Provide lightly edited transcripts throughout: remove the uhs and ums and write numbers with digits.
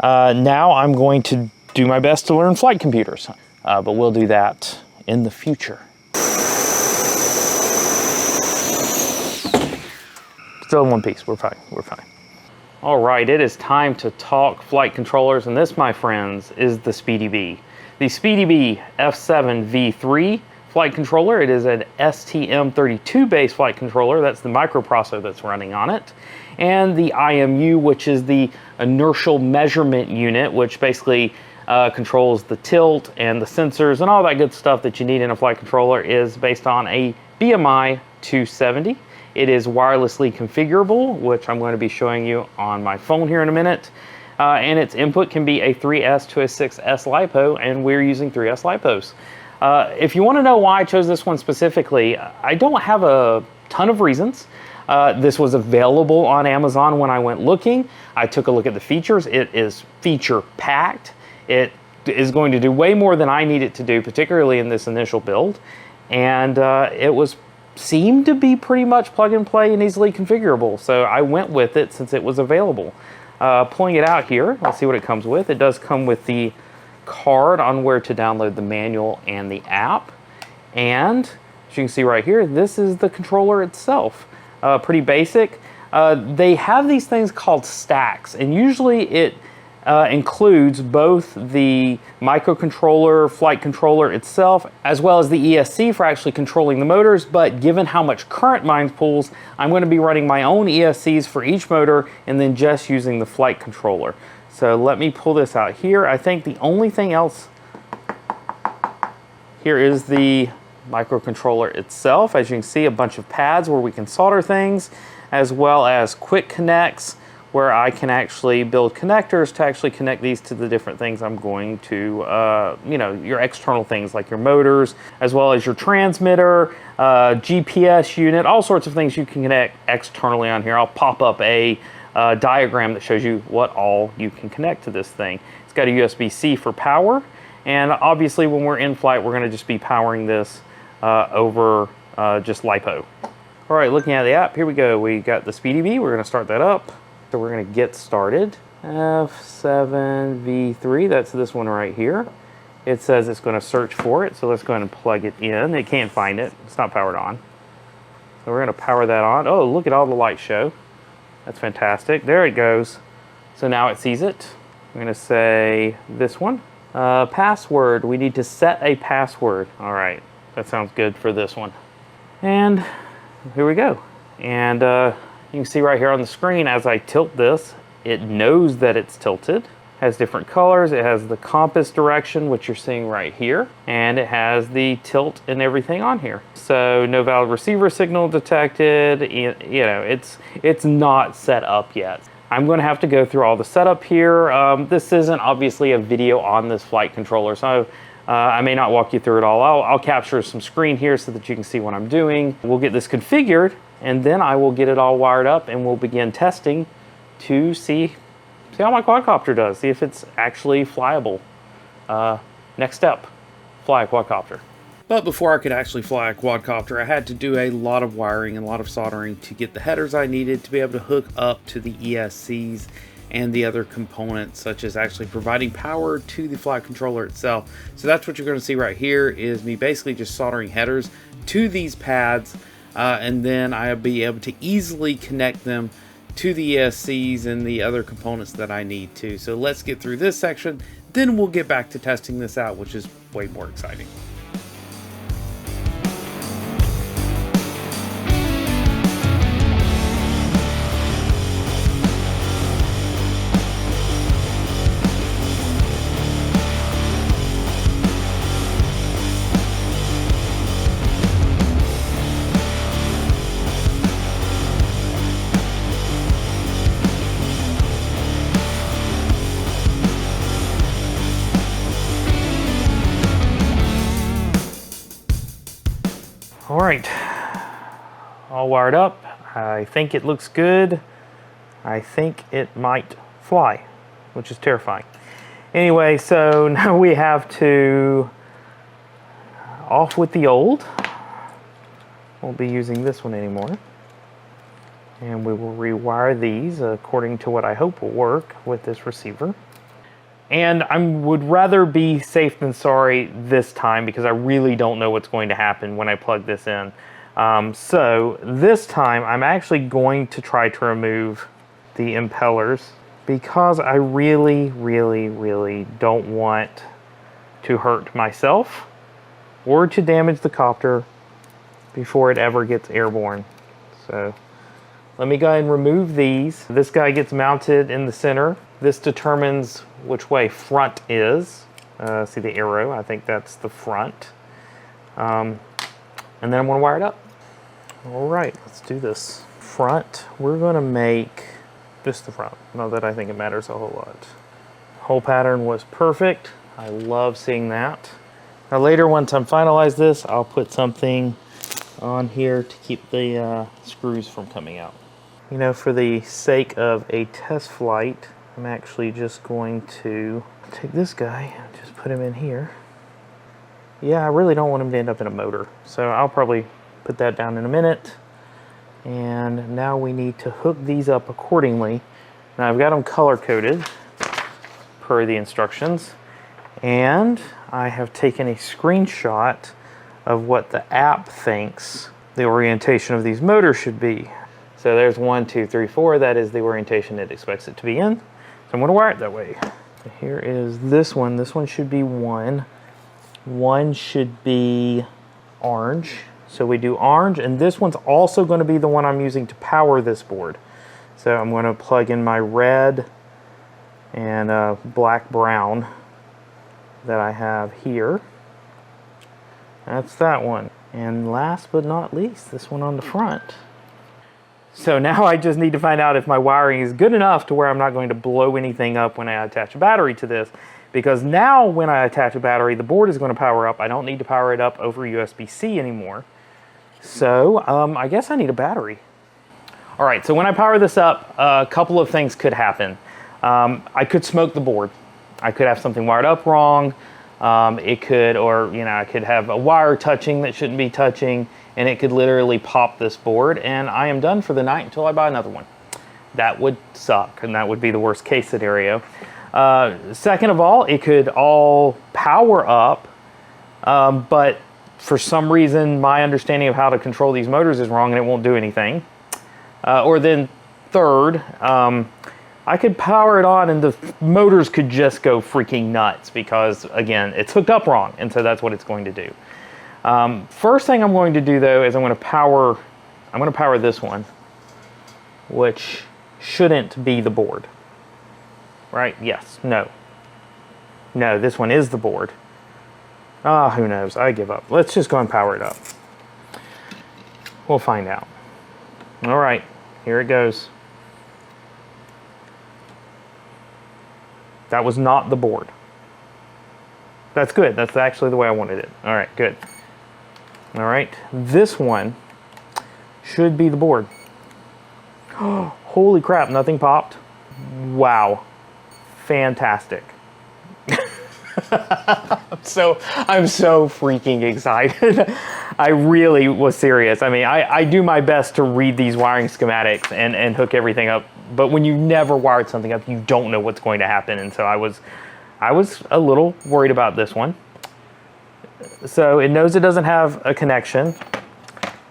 Now I'm going to do my best to learn flight computers, but we'll do that in the future. Still in one piece, we're fine, we're fine. All right, it is time to talk flight controllers, and this, my friends, is the SpeedyBee. The SpeedyBee F7 V3 flight controller. It is an STM32 based flight controller. That's the microprocessor that's running on it. And the IMU, which is the inertial measurement unit, which basically controls the tilt and the sensors and all that good stuff that you need in a flight controller, is based on a BMI 270. It is wirelessly configurable, which I'm going to be showing you on my phone here in a minute. And its input can be a 3S to a 6S LiPo, and we're using 3S LiPos. If you want to know why I chose this one specifically, I don't have a ton of reasons. This was available on Amazon when I went looking. I took a look at the features. It is feature packed. It is going to do way more than I need it to do, particularly in this initial build. And it seemed to be pretty much plug and play and easily configurable. So I went with it since it was available. Pulling it out here, let's see what it comes with. It does come with the card on where to download the manual and the app. And as you can see right here, this is the controller itself. Pretty basic. They have these things called stacks, and usually it includes both the microcontroller, flight controller itself, as well as the ESC for actually controlling the motors. But given how much current mine pulls, I'm going to be running my own ESCs for each motor and then just using the flight controller. So let me pull this out here. I think the only thing else here is the microcontroller itself. As you can see, a bunch of pads where we can solder things, as well as quick connects where I can actually build connectors to actually connect these to the different things I'm going to, you know, your external things like your motors, as well as your transmitter, GPS unit, all sorts of things you can connect externally on here. I'll pop up a diagram that shows you what all you can connect to this thing. It's got a USB-C for power, and obviously when we're in flight, we're going to just be powering this over just LiPo. All right, looking at the app, here we go. We got the SpeedyBee. We're going to start that up. So we're going to get started. F7 V3, that's this one right here. It says it's going to search for it, so let's go ahead and plug it in. It can't find it. It's not powered on. So we're going to power that on. Oh, look at all the lights show. That's fantastic. There it goes. So now it sees it. I'm going to say this one. Password. We need to set a password. All right. That sounds good for this one. And here we go. And you can see right here on the screen, as I tilt this, it knows that it's tilted. It has different colors. It has the compass direction, which you're seeing right here. And it has the tilt and everything on here. So no valid receiver signal detected. You know, it's not set up yet. I'm going to have to go through all the setup here. This isn't obviously a video on this flight controller, so I may not walk you through it all. I'll capture some screen here so that you can see what I'm doing. We'll get this configured, and then I will get it all wired up, and we'll begin testing to see how my quadcopter does, see if it's actually flyable. Next step, fly a quadcopter. But before I could actually fly a quadcopter, I had to do a lot of wiring and a lot of soldering to get the headers I needed to be able to hook up to the ESCs and the other components, such as actually providing power to the flight controller itself. So that's what you're going to see right here, is me basically just soldering headers to these pads, and then I'll be able to easily connect them to the ESCs and the other components that I need to. So let's get through this section, then we'll get back to testing this out, which is way more exciting. All right, all wired up. I think it looks good. I think it might fly, which is terrifying. Anyway, so now we have to off with the old. Won't be using this one anymore. And we will rewire these according to what I hope will work with this receiver. And I would rather be safe than sorry this time because I really don't know what's going to happen when I plug this in. So this time I'm actually going to try to remove the impellers because I really, really, really don't want to hurt myself or to damage the copter before it ever gets airborne. So let me go ahead and remove these. This guy gets mounted in the center. This determines which way front is. See the arrow? I think that's the front. And then I'm going to wire it up. All right, let's do this. Front, we're going to make just the front. Not that I think it matters a whole lot. Hole pattern was perfect. I love seeing that. Now later, once I'm finalized this, I'll put something on here to keep the screws from coming out. You know, for the sake of a test flight, I'm actually just going to take this guy and just put him in here. Yeah, I really don't want him to end up in a motor, so I'll probably put that down in a minute. And now we need to hook these up accordingly. Now I've got them color-coded per the instructions, and I have taken a screenshot of what the app thinks the orientation of these motors should be. So there's 1, 2, 3, 4. That is the orientation it expects it to be in. So I'm going to wire it that way. So here is this one. This one should be 1. 1 should be orange. So we do orange, and this one's also going to be the one I'm using to power this board. So I'm going to plug in my red and black brown that I have here. That's that one. And last but not least, this one on the front. So now I just need to find out if my wiring is good enough to where I'm not going to blow anything up when I attach a battery to this. Because now when I attach a battery, the board is going to power up. I don't need to power it up over USB-C anymore. So I guess I need a battery. All right, so when I power this up, a couple of things could happen. I could smoke the board. I could have something wired up wrong. It could, or I could have a wire touching that shouldn't be touching, and it could literally pop this board, and I am done for the night until I buy another one. That would suck, and that would be the worst case scenario. Second of all, it could all power up, but for some reason my understanding of how to control these motors is wrong and it won't do anything. Or then third, I could power it on and the motors could just go freaking nuts because, again, it's hooked up wrong, and so that's what it's going to do. First thing I'm going to do, though, is I'm going to power this one, which shouldn't be the board. Right? Yes. No. No, this one is the board. Ah, who knows? I give up. Let's just go and power it up. We'll find out. All right, here it goes. That was not the board. That's good. That's actually the way I wanted it. All right, good. All right, this one should be the board. Holy crap, nothing popped. Wow, fantastic. I'm so freaking excited. I really was serious. I mean, I do my best to read these wiring schematics and hook everything up, but when you never wired something up, you don't know what's going to happen, and so I was a little worried about this one. So it knows it doesn't have a connection.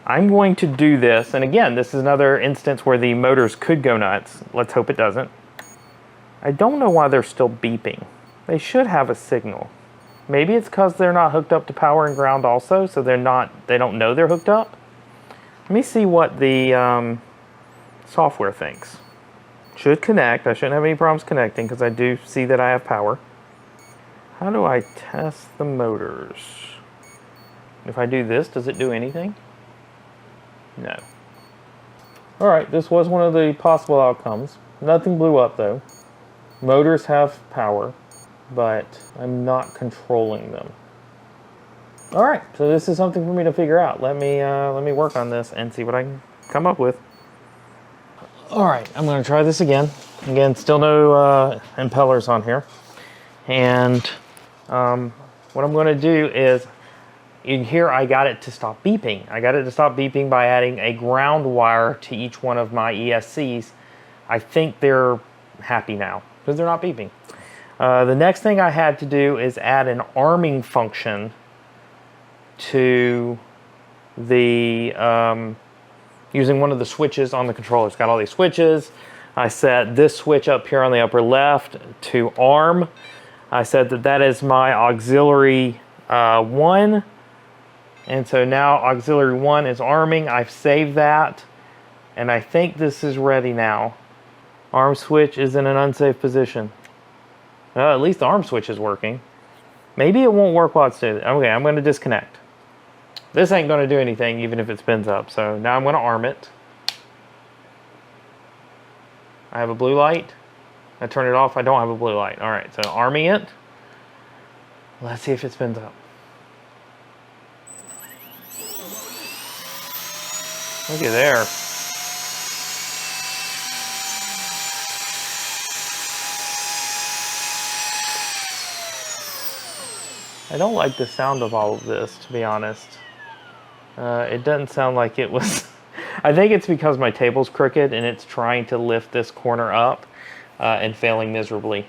I'm going to do this, and again, this is another instance where the motors could go nuts. Let's hope it doesn't. I don't know why they're still beeping. They should have a signal. Maybe it's because they're not hooked up to power and ground also, so they don't know they're hooked up. Let me see what the software thinks. Should connect. I shouldn't have any problems connecting because I do see that I have power. How do I test the motors? If I do this, does it do anything? No. All right, this was one of the possible outcomes. Nothing blew up though. Motors have power, but I'm not controlling them. All right, so this is something for me to figure out. Let me work on this and see what I can come up with. All right, I'm going to try this again. Again, still no impellers on here. And what I'm going to do is, in here I got it to stop beeping. I got it to stop beeping by adding a ground wire to each one of my ESCs. I think they're happy now because they're not beeping. The next thing I had to do is add an arming function to the, using one of the switches on the controller. It's got all these switches. I set this switch up here on the upper left to arm. I said that that is my auxiliary 1. And so now auxiliary 1 is arming. I've saved that. And I think this is ready now. Arm switch is in an unsafe position. At least the arm switch is working. Maybe it won't work while it's doing it. Okay, I'm going to disconnect. This ain't going to do anything even if it spins up. So now I'm going to arm it. I have a blue light. I turn it off. I don't have a blue light. All right, so arming it. Let's see if it spins up. Looky there. I don't like the sound of all of this, to be honest. It doesn't sound like it was... I think it's because my table's crooked and it's trying to lift this corner up and failing miserably.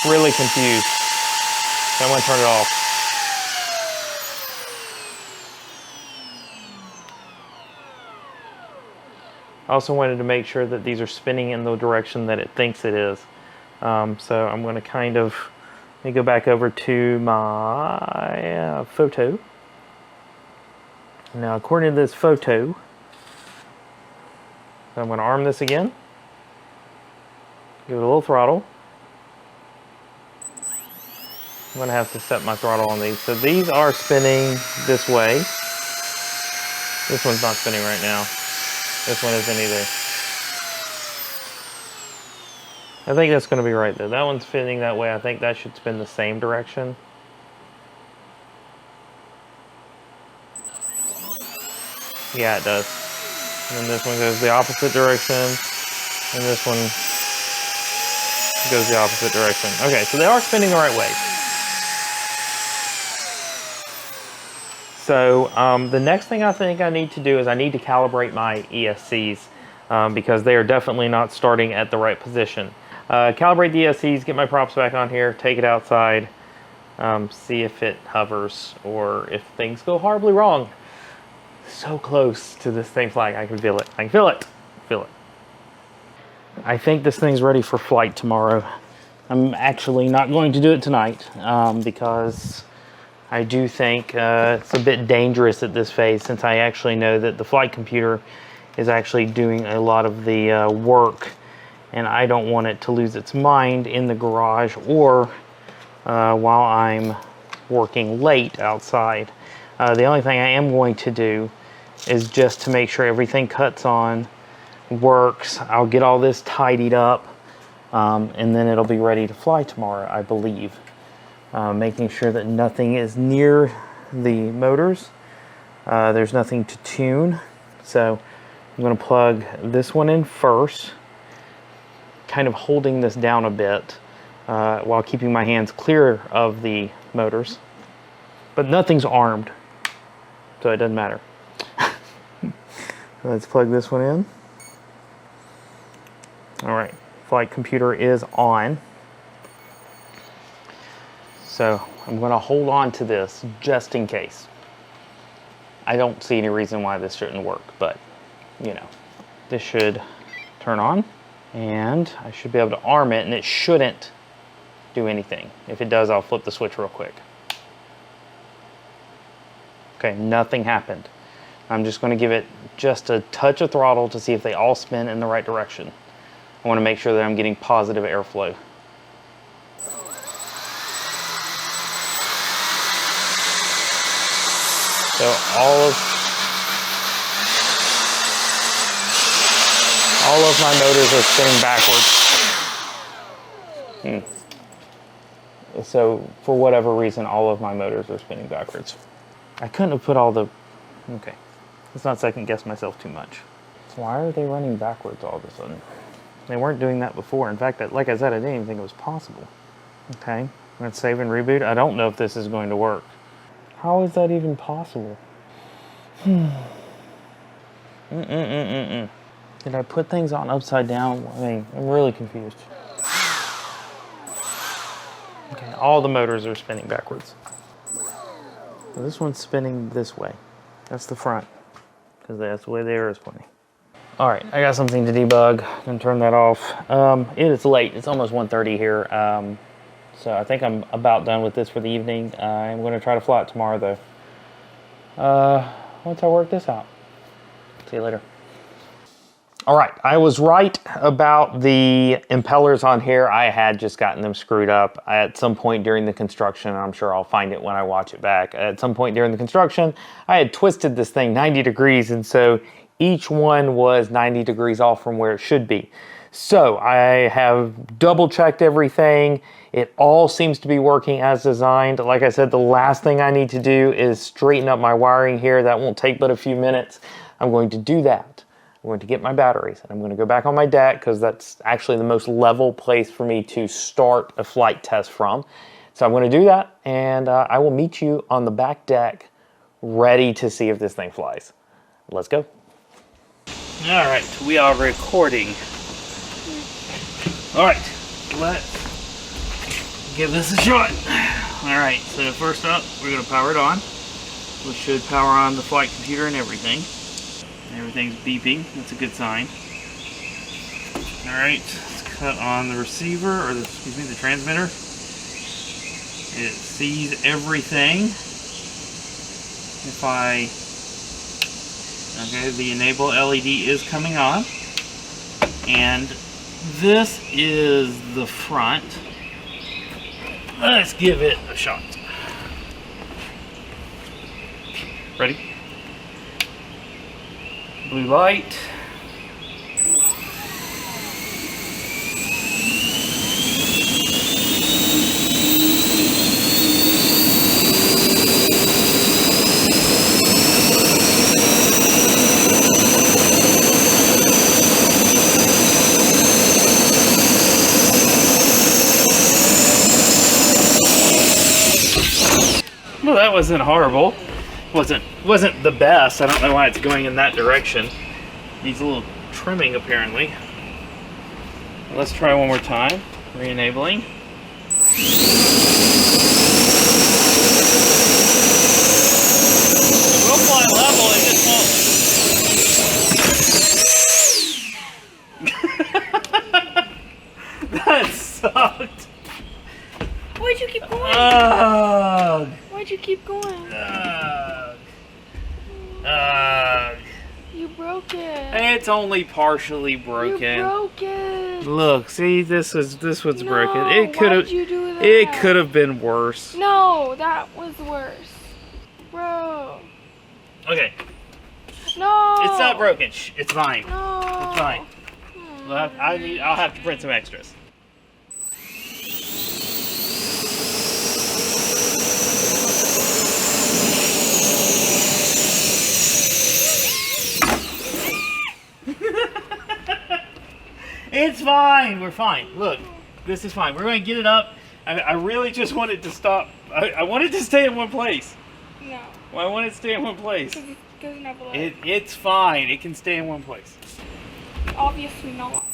Really confused. So I'm going to turn it off. I also wanted to make sure that these are spinning in the direction that it thinks it is. So I'm going to kind of, let me go back over to my photo. Now according to this photo, I'm going to arm this again. Give it a little throttle. I'm going to have to set my throttle on these. So these are spinning this way. This one's not spinning right now. This one isn't either. I think that's going to be right though. That one's spinning that way. I think that should spin the same direction. Yeah, it does. And then this one goes the opposite direction. And this one goes the opposite direction. Okay, so they are spinning the right way. So the next thing I think I need to do is I need to calibrate my ESCs because they are definitely not starting at the right position. Calibrate the ESCs, get my props back on here, take it outside, see if it hovers or if things go horribly wrong. So close to this thing flying, I can feel it. I can feel it. Feel it. I think this thing's ready for flight tomorrow. I'm actually not going to do it tonight because I do think it's a bit dangerous at this phase since I actually know that the flight computer is actually doing a lot of the work and I don't want it to lose its mind in the garage or while I'm working late outside. The only thing I am going to do is just to make sure everything cuts on, works. I'll get all this tidied up and then it'll be ready to fly tomorrow, I believe. Making sure that nothing is near the motors. There's nothing to tune. So I'm going to plug this one in first, kind of holding this down a bit while keeping my hands clear of the motors. But nothing's armed, so it doesn't matter. Let's plug this one in. All right, flight computer is on. So I'm going to hold on to this just in case. I don't see any reason why this shouldn't work, but you know, this should turn on and I should be able to arm it and it shouldn't do anything. If it does, I'll flip the switch real quick. Okay, nothing happened. I'm just going to give it just a touch of throttle to see if they all spin in the right direction. I want to make sure that I'm getting positive airflow. So all of my motors are spinning backwards. So for whatever reason, all of my motors are spinning backwards. I couldn't have put all the... Okay, let's not second guess myself too much. So why are they running backwards all of a sudden? They weren't doing that before. In fact, like I said, I didn't even think it was possible. Okay, Let's save and reboot. I don't know if this is going to work. How is that even possible? Did I put things on upside down? I mean, I'm really confused. Okay, all the motors are spinning backwards. Well, this one's spinning this way. That's the front, because that's the way the air is pointing. All right, I got something to debug. I'm gonna turn that off. It is late. It's almost 1:30 here. So I think I'm about done with this for the evening. I'm gonna try to fly it tomorrow though. Once I work this out. See you later. All right, I was right about the impellers on here. I had just gotten them screwed up at some point during the construction. I'm sure I'll find it when I watch it back. At some point during the construction, I had twisted this thing 90 degrees, and so each one was 90 degrees off from where it should be. So I have double checked everything. It all seems to be working as designed. Like I said, the last thing I need to do is straighten up my wiring here. That won't take but a few minutes. I'm going to do that. I'm going to get my batteries, and I'm going to go back on my deck because that's actually the most level place for me to start a flight test from. So I'm going to do that, and I will meet you on the back deck ready to see if this thing flies. Let's go. All right, we are recording. All right, let's give this a shot. All right, so first up, we're going to power it on, which should power on the flight computer and everything. Everything's beeping. That's a good sign. Alright, let's cut on the receiver, or the transmitter. It sees everything. Okay, the enable LED is coming on. And this is the front. Let's give it a shot. Ready? Blue light. Well, that wasn't horrible. Wasn't the best. I don't know why it's going in that direction. Needs a little trimming apparently. Let's try one more time. Re-enabling. We'll fly level, it just won't. That sucked. Why'd you keep going? Why'd you keep going? You broke it. It's only partially broken. You broke it. Look, see, this one's broken. It why'd you do that? It could have been worse. No, that was worse, bro. Okay. No. It's not broken. Shh, it's fine. No. It's fine. I'll have to print some extras. It's fine. We're fine. Look, this is fine. We're going to get it up. I really just wanted to stop. I wanted to stay in one place. No. Well, I wanted to stay in one place. Because it doesn't have a leg. It's fine. It can stay in one place. Obviously not.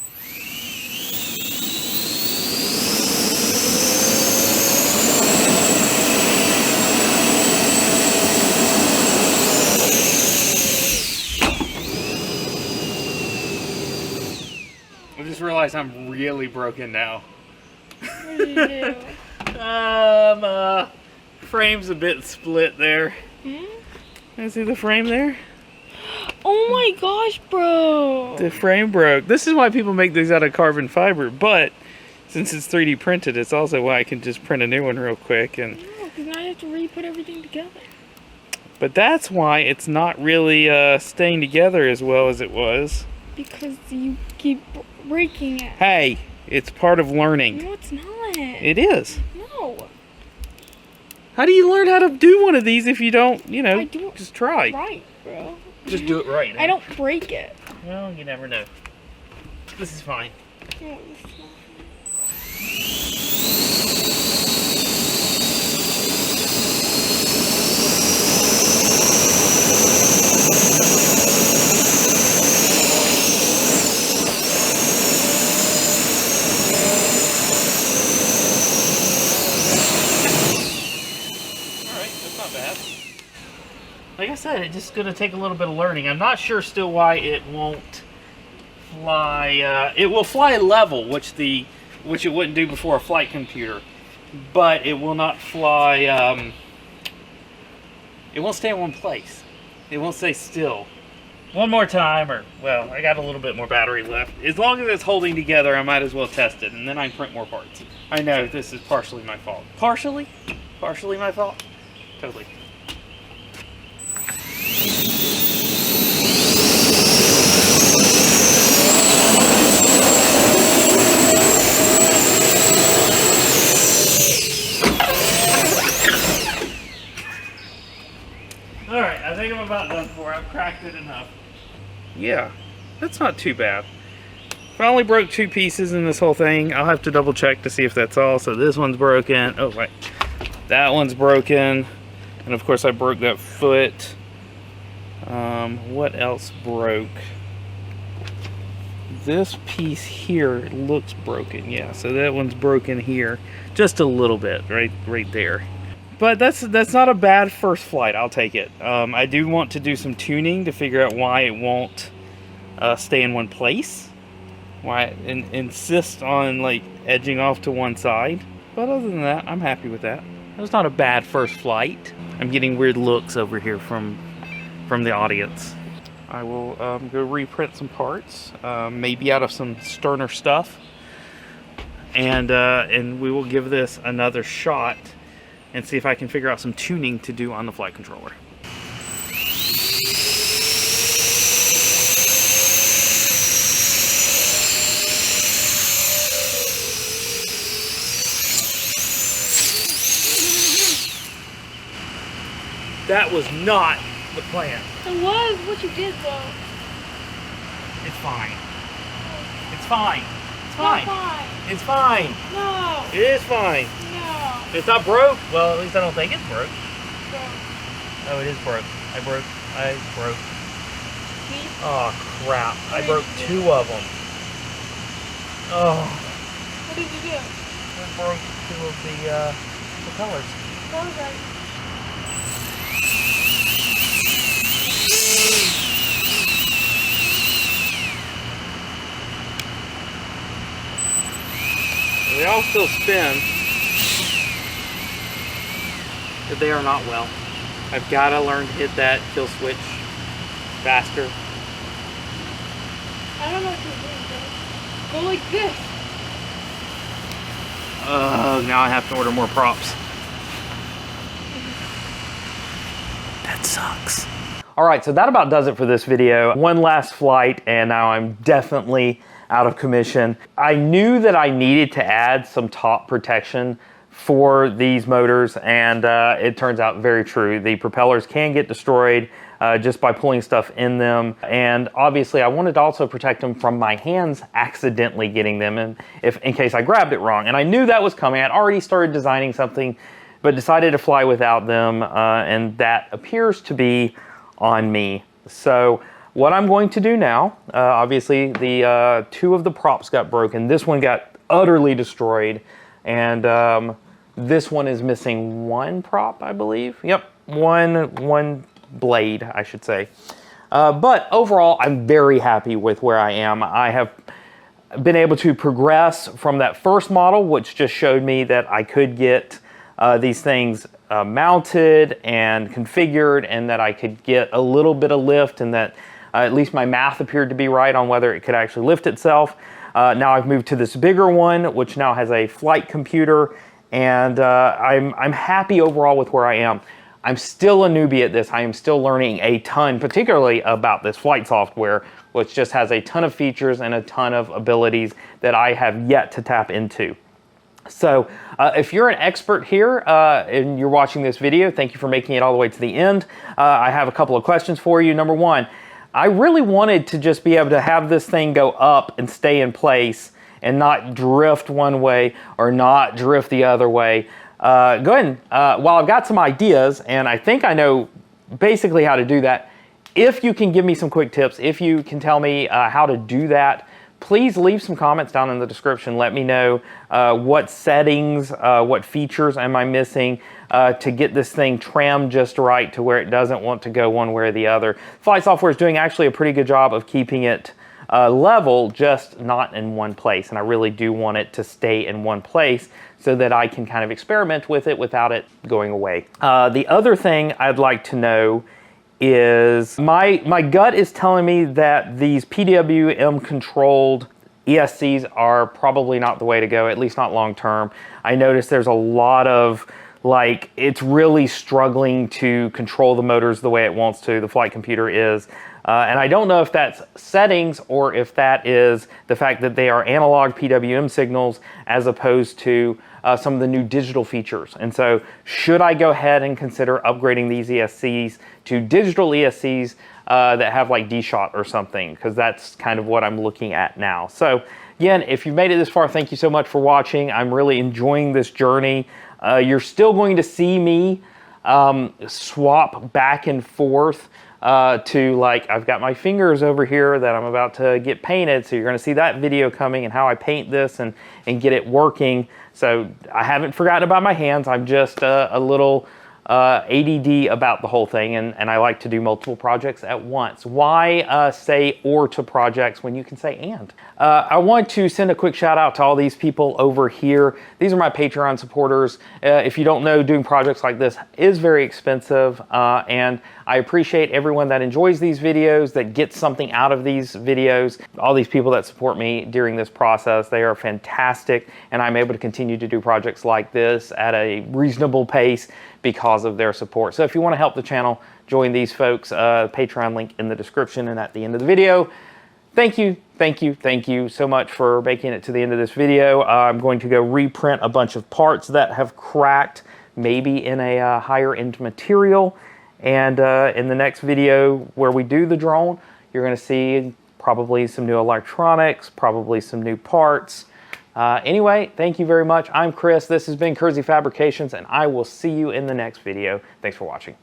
I just realized I'm really broken now. What did you do? Frame's a bit split there. I see the frame there. Oh my gosh, bro. The frame broke. This is why people make these out of carbon fiber, but since it's 3D printed, it's also why I can just print a new one real quick. And No, because now I have to re-put everything together. but that's why it's not really staying together as well as it was. Because you keep breaking it. Hey, it's part of learning. No, it's not. It is. No. How do you learn how to do one of these if you don't, I do it just try? right, bro. Just do it right. I don't break it. Well, you never know. This is fine. No, it's not. not bad. Like I said, it's just going to take a little bit of learning. I'm not sure still why it won't fly. It will fly level, which it wouldn't do before a flight computer, but it will not fly. It won't stay in one place. It won't stay still. One more time, or, well, I got a little bit more battery left. As long as it's holding together, I might as well test it, and then I can print more parts. I know this is partially my fault. Partially? Partially my fault? Totally. Alright, I think I'm about done for. I've cracked it enough. Yeah, that's not too bad. If I only broke 2 pieces in this whole thing, I'll have to double check to see if that's all. So this one's broken. Oh, wait. That one's broken. And of course I broke that foot. What else broke? This piece here looks broken. Yeah, so that one's broken here. Just a little bit, right there. But that's not a bad first flight. I'll take it. I do want to do some tuning to figure out why it won't stay in one place. Why it insists on like edging off to one side. But other than that, I'm happy with that. It was not a bad first flight. I'm getting weird looks over here from the audience. I will go reprint some parts, maybe out of some sterner stuff, and we will give this another shot and see if I can figure out some tuning to do on the flight controller. That was not the plan. It was what you did, though. It's fine. It's fine. It's Not fine. fine. It's fine. No. It is fine. No. It's not broke. Well, at least I don't think it's broke. Bro. Oh, it is broke. I broke. See? Oh, crap. I broke 2 of them. Oh. What did you do? I broke 2 of the propellers. Okay. They all still spin, but they are not well. I've got to learn to hit that kill switch faster. I don't know what you're doing, bro. Go like this. Now I have to order more props. That sucks. Alright, so that about does it for this video. One last flight, and now I'm definitely out of commission. I knew that I needed to add some top protection for these motors, and it turns out very true. The propellers can get destroyed just by pulling stuff in them, and obviously I wanted to also protect them from my hands accidentally getting them in case I grabbed it wrong. And I knew that was coming. I'd already started designing something, but decided to fly without them, and that appears to be on me. So what I'm going to do now, obviously the 2 of the props got broken. This one got utterly destroyed, and this one is missing 1 prop, I believe. Yep, one blade, I should say. But overall, I'm very happy with where I am. I have been able to progress from that first model, which just showed me that I could get these things mounted and configured, and that I could get a little bit of lift, and that at least my math appeared to be right on whether it could actually lift itself. Now I've moved to this bigger one, which now has a flight computer, and I'm happy overall with where I am. I'm still a newbie at this. I am still learning a ton, particularly about this flight software, which just has a ton of features and a ton of abilities that I have yet to tap into. So if you're an expert here and you're watching this video, thank you for making it all the way to the end. I have a couple of questions for you. Number 1, I really wanted to just be able to have this thing go up and stay in place and not drift one way or not drift the other way. Go ahead and, while I've got some ideas, and I think I know basically how to do that, if you can give me some quick tips, if you can tell me how to do that, please leave some comments down in the description. Let me know what settings, what features am I missing. to get this thing trimmed just right to where it doesn't want to go one way or the other. Flight Software is doing actually a pretty good job of keeping it level, just not in one place. And I really do want it to stay in one place so that I can kind of experiment with it without it going away. The other thing I'd like to know is my gut is telling me that these PWM controlled ESCs are probably not the way to go, at least not long term. I noticed there's a lot of, like, it's really struggling to control the motors the way it wants to, the flight computer is. And I don't know if that's settings or if that is the fact that they are analog PWM signals as opposed to some of the new digital features. And so should I go ahead and consider upgrading these ESCs to digital ESCs that have like D-Shot or something? Because that's kind of what I'm looking at now. So again, if you've made it this far, thank you so much for watching. I'm really enjoying this journey. You're still going to see me swap back and forth to, like, I've got my fingers over here that I'm about to get painted, so you're going to see that video coming and how I paint this and get it working. So I haven't forgotten about my hands. I'm just a little ADD about the whole thing, and I like to do multiple projects at once. Why say or to projects when you can say and? I want to send a quick shout out to all these people over here. These are my Patreon supporters. If you don't know, doing projects like this is very expensive, and I appreciate everyone that enjoys these videos, that gets something out of these videos. All these people that support me during this process, they are fantastic, and I'm able to continue to do projects like this at a reasonable pace because of their support. So if you want to help the channel, join these folks. Patreon link in the description and at the end of the video. Thank you, thank you, thank you so much for making it to the end of this video. I'm going to go reprint a bunch of parts that have cracked, maybe in a higher end material. And in the next video where we do the drone, you're going to see probably some new electronics, probably some new parts. Anyway, thank you very much. I'm Chris. This has been Kersey Fabrications, and I will see you in the next video. Thanks for watching.